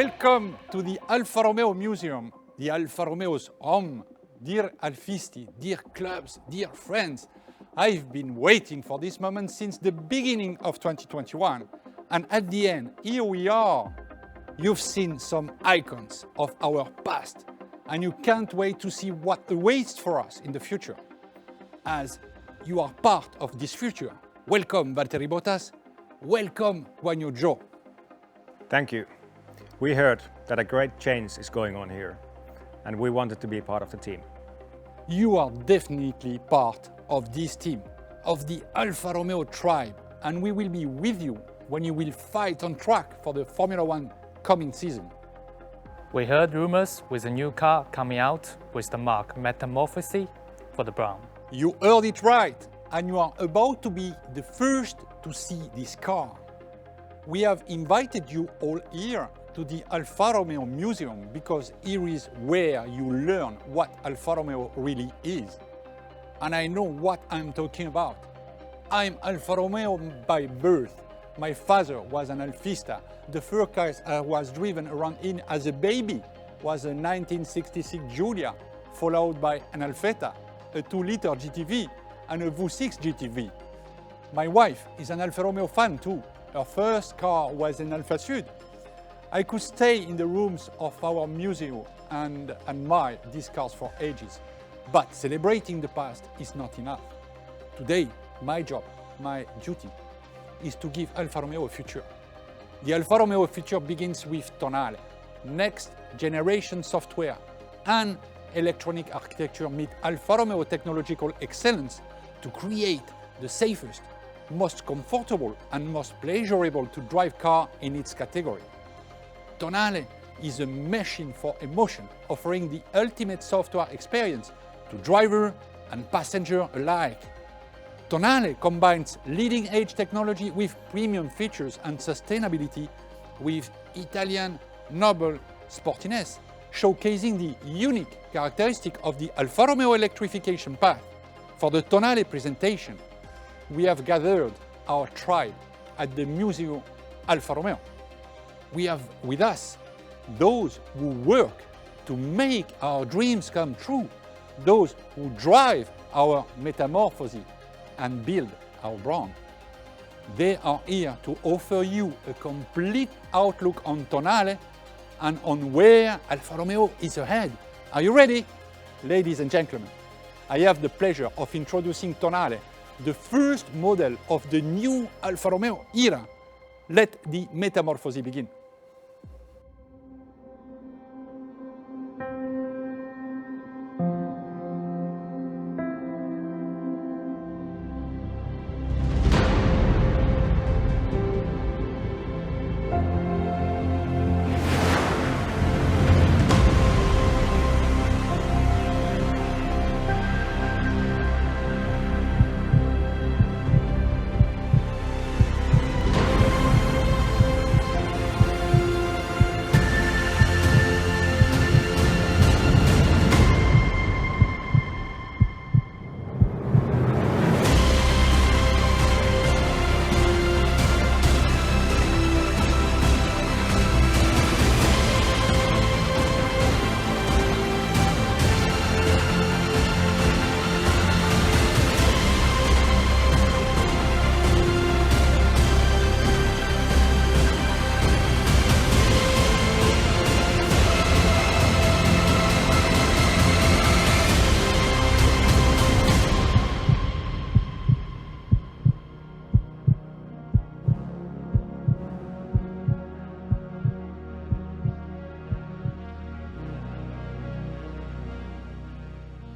Welcome to the Alfa Romeo Museum, the Alfa Romeo's home. Dear Alfisti, dear clubs, dear friends, I've been waiting for this moment since the beginning of 2021. And at the end, here we are. You've seen some icons of our past, and you can't wait to see what awaits for us in the future. As you are part of this future, welcome Valtteri Bottas, welcome Guan Yu Zhou. Thank you. We heard that a great change is going on here, and we wanted to be part of the team. You are definitely part of this team, of the Alfa Romeo tribe, and we will be with you when you will fight on track for the Formula One coming season. We heard rumors with a new car coming out with the mark Metamorfosi for the brown. You heard it right, and you are about to be the first to see this car. We have invited you all here to the Alfa Romeo Museum because here is where you learn what Alfa Romeo really is. And I know what I'm talking about. I'm Alfa Romeo by birth. My father was an Alfista. The first car I was driven around in as a baby was a 1966 Giulia, followed by an Alfetta, a 2-liter GTV, and a V6 GTV. My wife is an Alfa Romeo fan too. Her first car was an Alfa Sud. I could stay in the rooms of our museum and admire these cars for ages. But celebrating the past is not enough. Today, my job, my duty, is to give Alfa Romeo a future. The Alfa Romeo future begins with Tonale. Next generation software and electronic architecture meet Alfa Romeo technological excellence to create the safest, most comfortable and most pleasurable to drive car in its category. Tonale is a machine for emotion, offering the ultimate software experience to driver and passenger alike. Tonale combines leading-edge technology with premium features and sustainability with Italian noble sportiness, showcasing the unique characteristic of the Alfa Romeo electrification path. For the Tonale presentation, we have gathered our tribe at the Museo Alfa Romeo. We have with us those who work to make our dreams come true, those who drive our Metamorfosi and build our brand. They are here to offer you a complete outlook on Tonale and on where Alfa Romeo is ahead. Are you ready? Ladies and gentlemen, I have the pleasure of introducing Tonale, the first model of the new Alfa Romeo era. Let the Metamorfosi begin.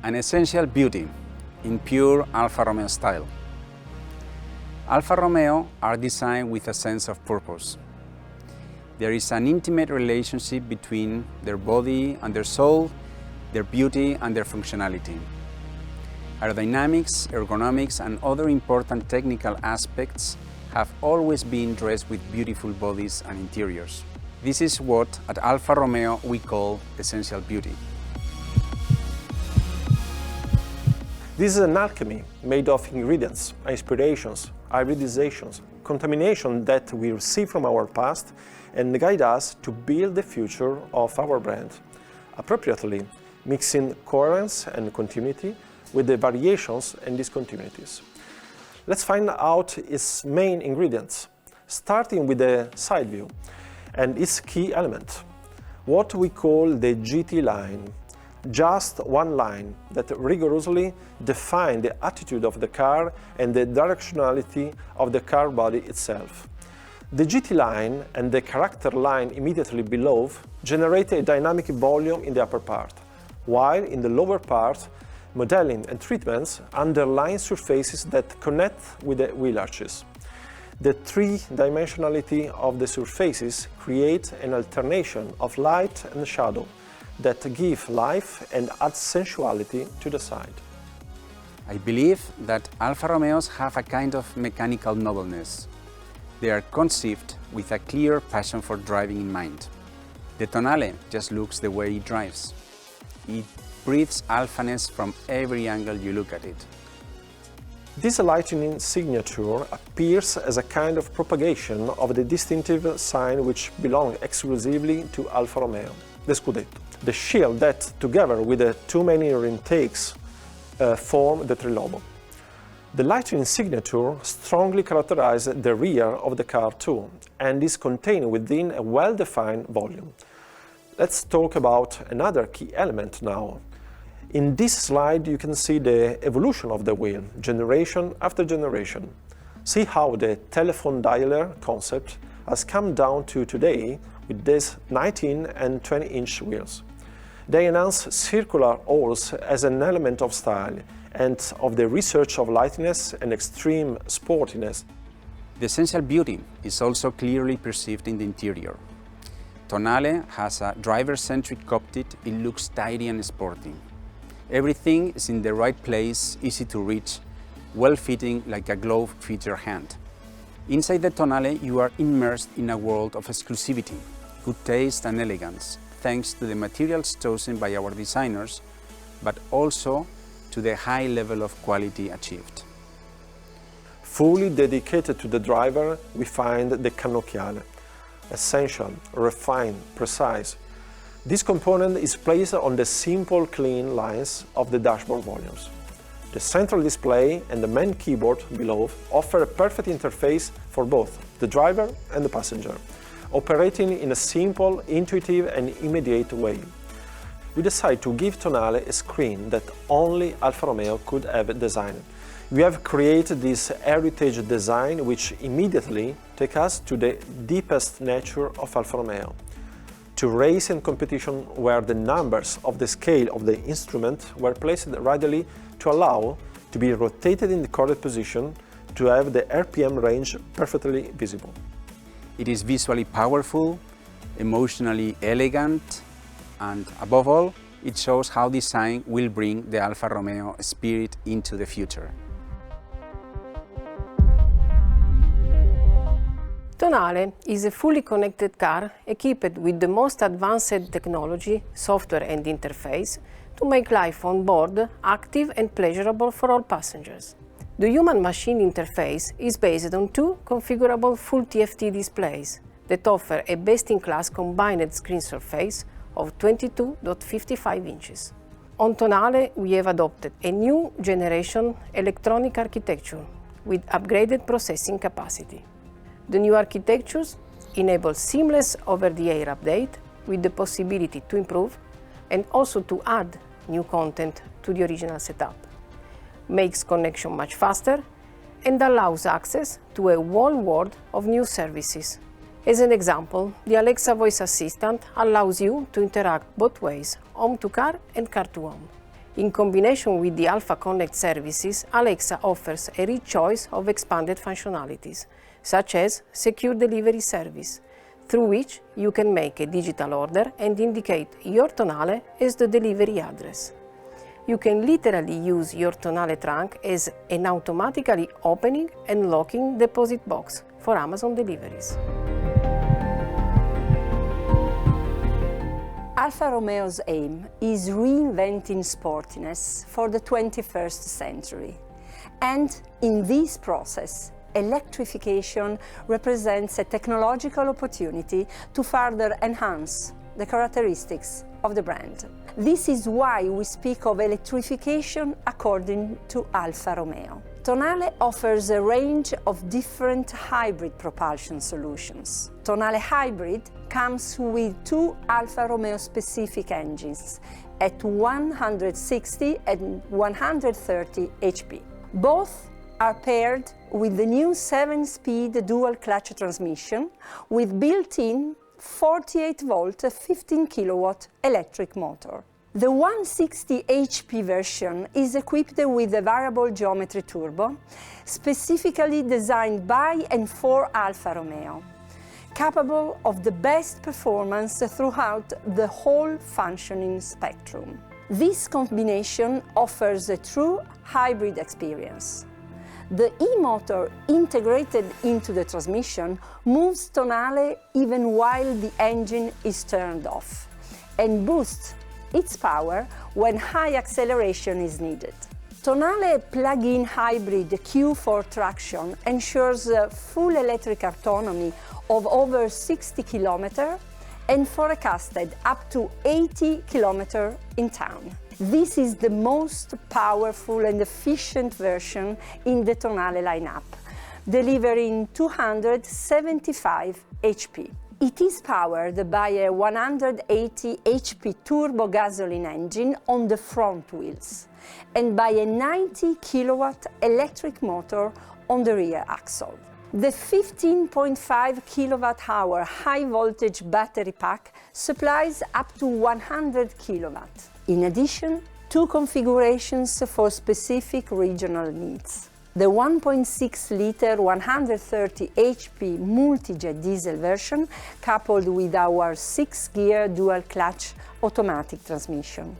An essential beauty in pure Alfa Romeo style. Alfa Romeo are designed with a sense of purpose. There is an intimate relationship between their body and their soul, their beauty and their functionality. Aerodynamics, ergonomics and other important technical aspects have always been dressed with beautiful bodies and interiors. This is what at Alfa Romeo we call essential beauty. This is an alchemy made of ingredients, inspirations, hybridizations, contamination that we receive from our past and guide us to build the future of our brand, appropriately mixing coherence and continuity with the variations and discontinuities. Let's find out its main ingredients, starting with the side view and its key element, what we call the GT line, just one line that rigorously defines the attitude of the car and the directionality of the car body itself. The GT line and the character line immediately below generate a dynamic volume in the upper part, while in the lower part, modeling and treatments underline surfaces that connect with the wheel arches. The three-dimensionality of the surfaces create an alternation of light and shadow that give life and add sensuality to the side. I believe that Alfa Romeos have a kind of mechanical nobleness. They are conceived with a clear passion for driving in mind. The Tonale just looks the way it drives. It breathes Alphaness from every angle you look at it. This lightning signature appears as a kind of propagation of the distinctive sign which belongs exclusively to Alfa Romeo, the Scudetto. The shield that, together with the two main intakes, form the trilobo. The lightning signature strongly characterizes the rear of the car too, and is contained within a well-defined volume. Let's talk about another key element now. In this slide you can see the evolution of the wheel, generation after generation. See how the telephone dialer concept has come down to today with these 19 and 20-inch wheels. They enhance circular holes as an element of style and of the research of lightness and extreme sportiness. The essential beauty is also clearly perceived in the interior. Tonale has a driver-centric cockpit. It looks tidy and sporty. Everything is in the right place, easy to reach, well-fitting like a glove fits your hand. Inside the Tonale you are immersed in a world of exclusivity, good taste and elegance, thanks to the materials chosen by our designers, but also to the high level of quality achieved. Fully dedicated to the driver, we find the cannocchiale, essential, refined, precise. This component is placed on the simple, clean lines of the dashboard volumes. The central display and the main keyboard below offer a perfect interface for both the driver and the passenger, operating in a simple, intuitive and immediate way. We decided to give Tonale a screen that only Alfa Romeo could have designed. We have created this heritage design which immediately takes us to the deepest nature of Alfa Romeo, to race and competition where the numbers of the scale of the instrument were placed readily to allow to be rotated in the correct position to have the RPM range perfectly visible. It is visually powerful, emotionally elegant, and above all, it shows how design will bring the Alfa Romeo spirit into the future. Tonale is a fully connected car equipped with the most advanced technology, software and interface to make life on board active and pleasurable for all passengers. The human-machine interface is based on two configurable full TFT displays that offer a best-in-class combined screen surface of 22.55 inches. On Tonale, we have adopted a new generation electronic architecture with upgraded processing capacity. The new architectures enable seamless over-the-air update with the possibility to improve and also to add new content to the original setup, makes connection much faster and allows access to a whole world of new services. As an example, the Alexa voice assistant allows you to interact both ways, home to car and car to home. In combination with the Alfa Connect services, Alexa offers a rich choice of expanded functionalities, such as secure delivery service, through which you can make a digital order and indicate your Tonale as the delivery address. You can literally use your Tonale trunk as an automatically opening and locking deposit box for Amazon deliveries. Alfa Romeo's aim is reinventing sportiness for the 21st century. And in this process, electrification represents a technological opportunity to further enhance the characteristics of the brand. This is why we speak of electrification according to Alfa Romeo. Tonale offers a range of different hybrid propulsion solutions. Tonale Hybrid comes with two Alfa Romeo specific engines at 160 and 130 HP. Both are paired with the new 7-speed dual-clutch transmission with built-in 48-volt 15-kilowatt electric motor. The 160 HP version is equipped with a variable geometry turbo, specifically designed by and for Alfa Romeo, capable of the best performance throughout the whole functioning spectrum. This combination offers a true hybrid experience. The e-motor integrated into the transmission moves Tonale even while the engine is turned off and boosts its power when high acceleration is needed. Tonale plug-in hybrid Q4 traction ensures full electric autonomy of over 60 km and forecasted up to 80 km in town. This is the most powerful and efficient version in the Tonale lineup, delivering 275 HP. It is powered by a 180 HP turbo gasoline engine on the front wheels and by a 90 kilowatt electric motor on the rear axle. The 15.5 kilowatt-hour high-voltage battery pack supplies up to 100 kilowatts. In addition, two configurations for specific regional needs. The 1.6-liter 130 HP multi-jet diesel version coupled with our 6-gear dual-clutch automatic transmission,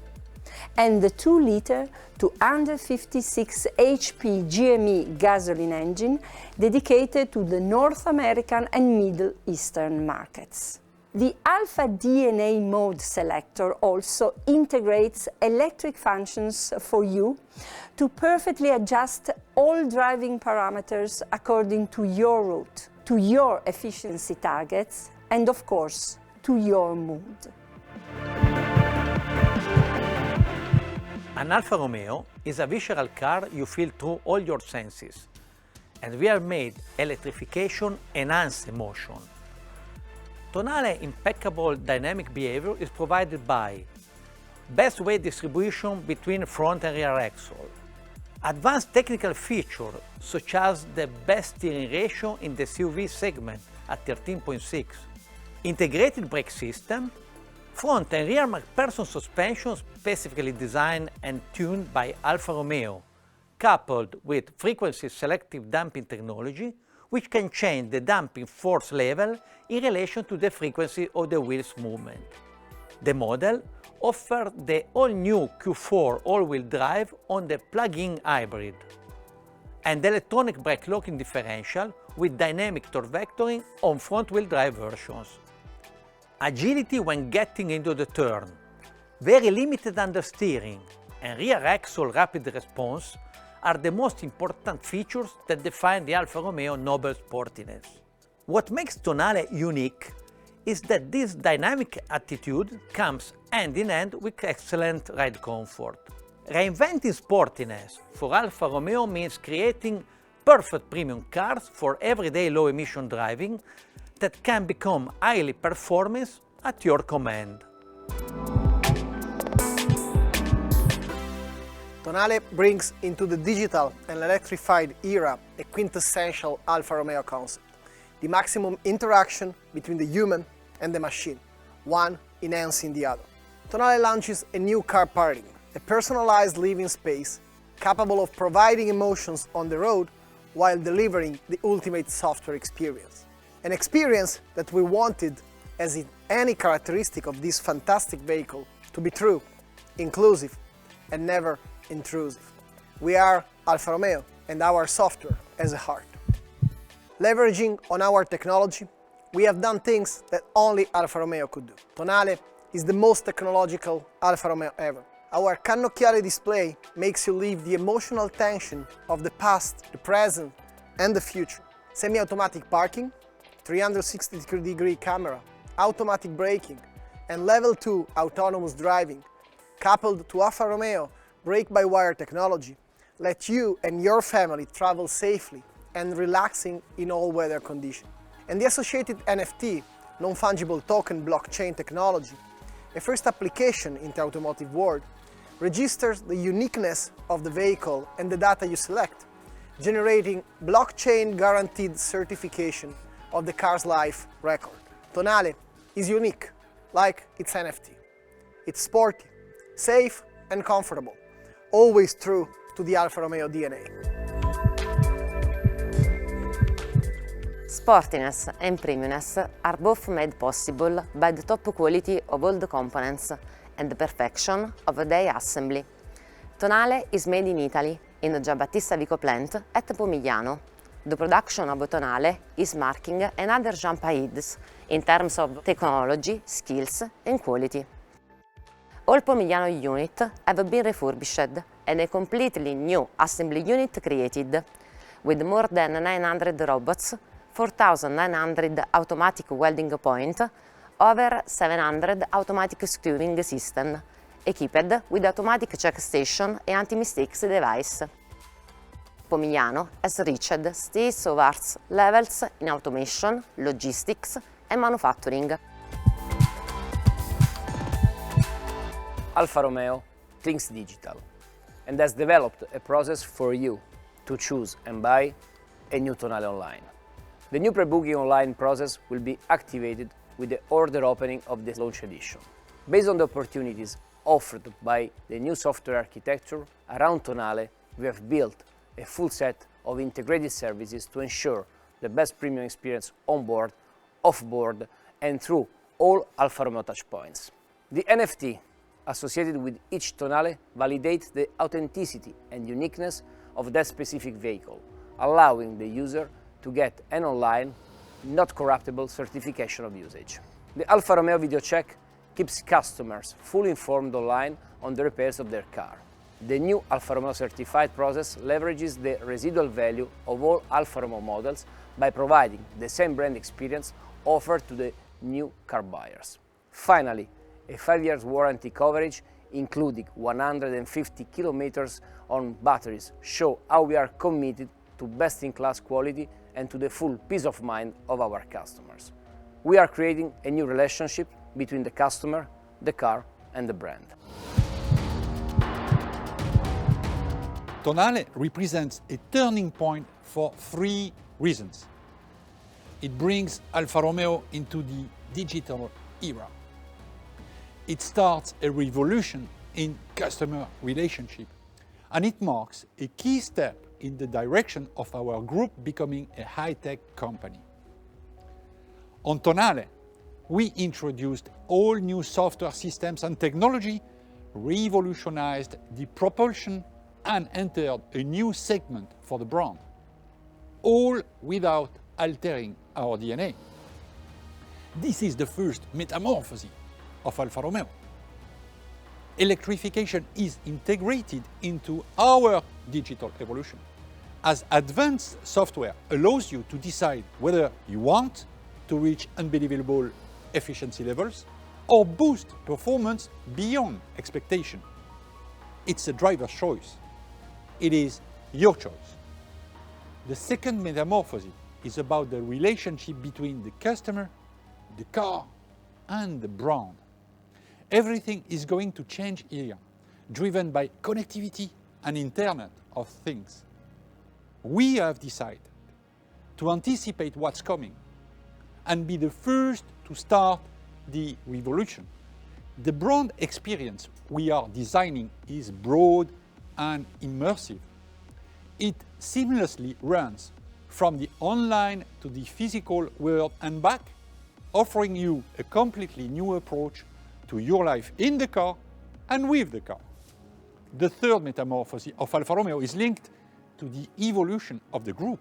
and the 2-liter 256 HP GME gasoline engine dedicated to the North American and Middle Eastern markets. The Alfa DNA mode selector also integrates electric functions for you to perfectly adjust all driving parameters according to your route, to your efficiency targets, and of course, to your mood. An Alfa Romeo is a visceral car you feel through all your senses, and we have made electrification enhance emotion. Tonale impeccable dynamic behavior is provided by best weight distribution between front and rear axle, advanced technical features such as the best steering ratio in the SUV segment at 13.6, integrated brake system, front and rear MacPherson suspension specifically designed and tuned by Alfa Romeo, coupled with frequency selective damping technology, which can change the damping force level in relation to the frequency of the wheel's movement. The model offers the all-new Q4 all-wheel drive on the plug-in hybrid and electronic brake locking differential with dynamic torque vectoring on front-wheel drive versions. Agility when getting into the turn, very limited understeering, and rear axle rapid response are the most important features that define the Alfa Romeo noble sportiness. What makes Tonale unique is that this dynamic attitude comes hand in hand with excellent ride comfort. Reinventing sportiness for Alfa Romeo means creating perfect premium cars for everyday low-emission driving that can become highly performance at your command. Tonale brings into the digital and electrified era a quintessential Alfa Romeo concept, the maximum interaction between the human and the machine, one enhancing the other. Tonale launches a new car paradigm, a personalized living space capable of providing emotions on the road while delivering the ultimate software experience. An experience that we wanted, as in any characteristic of this fantastic vehicle, to be true, inclusive, and never intrusive. We are Alfa Romeo and our software as a heart. Leveraging on our technology, we have done things that only Alfa Romeo could do. Tonale is the most technological Alfa Romeo ever. Our cannocchiale display makes you live the emotional tension of the past, the present, and the future. semi-automatic parking, 360-degree camera, automatic braking, and level 2 autonomous driving, coupled to Alfa Romeo brake-by-wire technology, let you and your family travel safely and relaxing in all weather conditions. And the associated NFT, non-fungible token blockchain technology, a first application in the automotive world, registers the uniqueness of the vehicle and the data you select, generating blockchain guaranteed certification of the car's life record. Tonale is unique, like its NFT. It's sporty, safe and comfortable, always true to the Alfa Romeo DNA. Sportiness and premiumness are both made possible by the top quality of all the components and the perfection of their assembly. Tonale is made in Italy, in the Giambattista Vico plant at Pomigliano. The production of Tonale is marking another jump ahead in terms of technology, skills and quality. All Pomigliano units have been refurbished and a completely new assembly unit created, with more than 900 robots, 4,900 automatic welding points, over 700 automatic screwing systems, equipped with automatic check station and anti-mistakes device. Pomigliano has reached state-of-the-art levels in automation, logistics and manufacturing. Alfa Romeo thinks digital and has developed a process for you to choose and buy a new Tonale online. The new pre-booking online process will be activated with the order opening of the launch edition. Based on the opportunities offered by the new software architecture around Tonale, we have built a full set of integrated services to ensure the best premium experience on board, off board and through all Alfa Romeo touchpoints. The NFT associated with each Tonale validates the authenticity and uniqueness of that specific vehicle, allowing the user to get an online, not corruptible certification of usage. The Alfa Romeo Video Check keeps customers fully informed online on the repairs of their car. The new Alfa Romeo certified process leverages the residual value of all Alfa Romeo models by providing the same brand experience offered to the new car buyers. Finally, a 5-year warranty coverage, including 150 kilometers on batteries, show how we are committed to best-in-class quality and to the full peace of mind of our customers. We are creating a new relationship between the customer, the car and the brand. Tonale represents a turning point for 3 reasons. It brings Alfa Romeo into the digital era. It starts a revolution in customer relationship, and it marks a key step in the direction of our group becoming a high-tech company. On Tonale, we introduced all new software systems and technology, revolutionized the propulsion and entered a new segment for the brand, all without altering our DNA. This is the first metamorphosis of Alfa Romeo. Electrification is integrated into our digital evolution, as advanced software allows you to decide whether you want to reach unbelievable efficiency levels or boost performance beyond expectation. It's a driver's choice. It is your choice. The second metamorphosis is about the relationship between the customer, the car, and the brand. Everything is going to change here, driven by connectivity and Internet of Things. We have decided to anticipate what's coming and be the first to start the revolution. The brand experience we are designing is broad and immersive. It seamlessly runs from the online to the physical world and back, offering you a completely new approach to your life in the car and with the car. The third metamorphosis of Alfa Romeo is linked to the evolution of the group.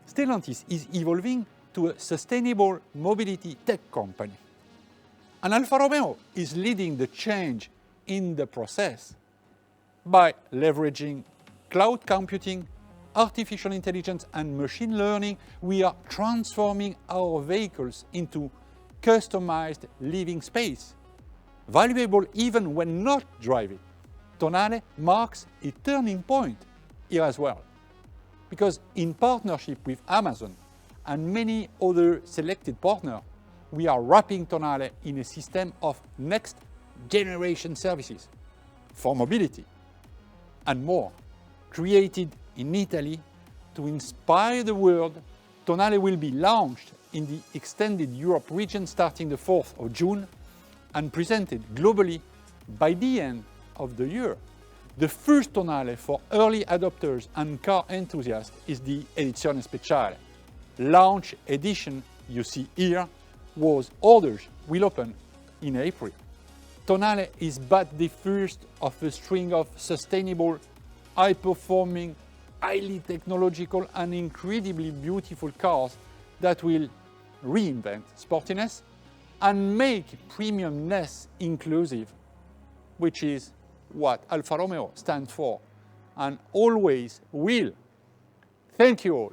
Stellantis is evolving to a sustainable mobility tech company. And Alfa Romeo is leading the change in the process by leveraging cloud computing artificial intelligence and machine learning, we are transforming our vehicles into customized living space, valuable even when not driving. Tonale marks a turning point here as well, because in partnership with Amazon and many other selected partners, we are wrapping Tonale in a system of next generation services for mobility and more. Created in Italy to inspire the world, Tonale will be launched in the extended Europe region starting the 4th of June and presented globally by the end of the year. The first Tonale for early adopters and car enthusiasts is the Edizione Speciale. Launch edition you see here was orders will open in April. Tonale is but the first of a string of sustainable, high-performing, highly technological and incredibly beautiful cars that will reinvent sportiness and make premiumness inclusive, which is what Alfa Romeo stands for and always will. Thank you all.